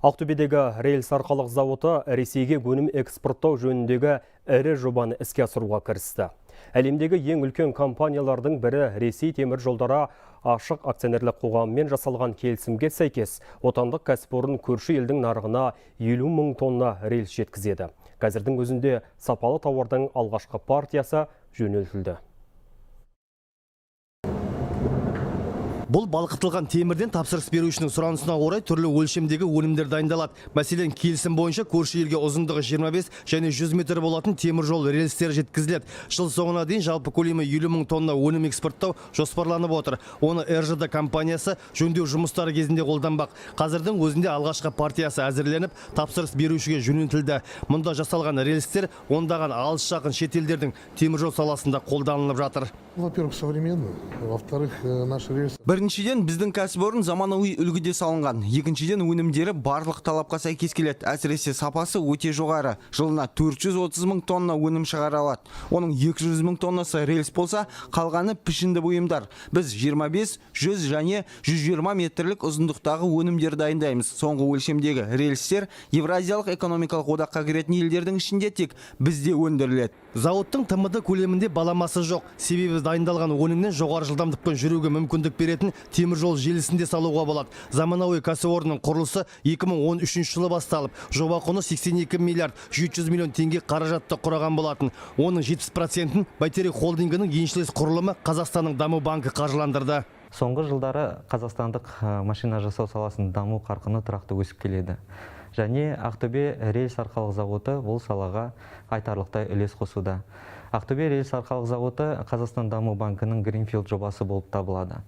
Ақтөбедегі рельс-арқалық зауыты Ресейге өнім экспорттау жөніндегі ірі жобаны іске асыруға кірісті. Әлемдегі ең үлкен компаниялардың бірі Ресей темір жолдары ашық акционерлік қоғамымен жасалған келісімге сәйкес отандық кәсіпорын көрші елдің нарығына 50 мың тонна рельс жеткізеді. Қазірдің өзінде сапалы тауардың алғашқы партиясы жөнелтілді. Бұл балқытылған темірден тапсырыс берушінің сұранысына орай түрлі өлшемдегі өнімдер дайындалады. Мәселен, келісім бойынша көрші елге ұзындығы 25 және 100 метр болатын темір жол рельстері жеткізіледі. Жыл соңына дейін жалпы көлемі 50 мың тонна өнім экспорттау жоспарланып отыр. Оны РЖД компаниясы жөндеу жұмыстары кезінде қолданбақ. Қазірдің өзінде алғашқы партиясы әзірленіп, тапсырыс берушіге жөнелтілді. Мұнда жасалған рельстер ондаған алыс жақын шетелдердің темір жол саласында қолданылып жатыр. Во-первых, современный, во-вторых, наши рельсы. Біріншіден, біздің кәсіпорын заманауи үлгіде салынған. Екіншіден, өнімдері барлық талапқа сәйкес келеді. Әсіресе сапасы өте жоғары. Жылына 430 мың тонна өнім шығара алады. Оның 200 мың тоннасы рельс болса, қалғаны пішінді бұйымдар. Біз 25, 100 және 120 метрлік ұзындықтағы өнімдер дайындаймыз. Соңғы өлшемдегі рельстер Евразиялық экономикалық одаққа кіретін елдердің ішінде тек бізде өндіріледі. Зауыттың ТМД көлемінде баламасы жоқ. Себебі дайындалған өнімнен жоғары жылдамдықпен жүруге мүмкіндік беретін темір жол желісінде салуға болады. Заманауи кәсіпорынның құрылысы 2013 жылы басталып, жоба құны 82 миллиард 700 миллион теңге қаражатты құраған болатын. Оның 70%-ін Бәйтерек холдингінің еншілес құрылымы Қазақстанның даму банкі қаржыландырды. Соңғы жылдары қазақстандық машина жасау саласының даму қарқыны тұрақты өсіп келеді. Және Ақтөбе рельс-арқалық зауыты бұл салаға айтарлықтай үлес қосуда. Ақтөбе рельс-арқалық зауыты Қазақстан даму банкінің Greenfield жобасы болып табылады.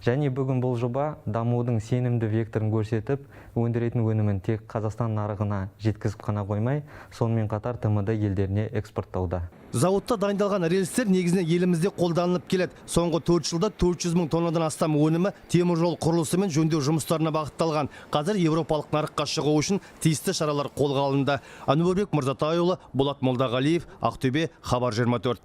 Және бүгін бұл жоба дамудың сенімді векторын көрсетіп, өндіретін өнімін тек Қазақстан нарығына жеткізіп қана қоймай, сонымен қатар ТМД елдеріне экспорттауда. Зауытта дайындалған рельстер негізінен елімізде қолданылып келеді. Соңғы 4 жылда 400 мың тоннадан астам өнімі темір жол құрылысы мен жөндеу жұмыстарына бағытталған. Қазір еуропалық нарыққа шығу үшін тиісті шаралар қолға алынды. Әнуарбек Мырзатайұлы, Болат Молдағалиев, Ақтөбе, Хабар 24.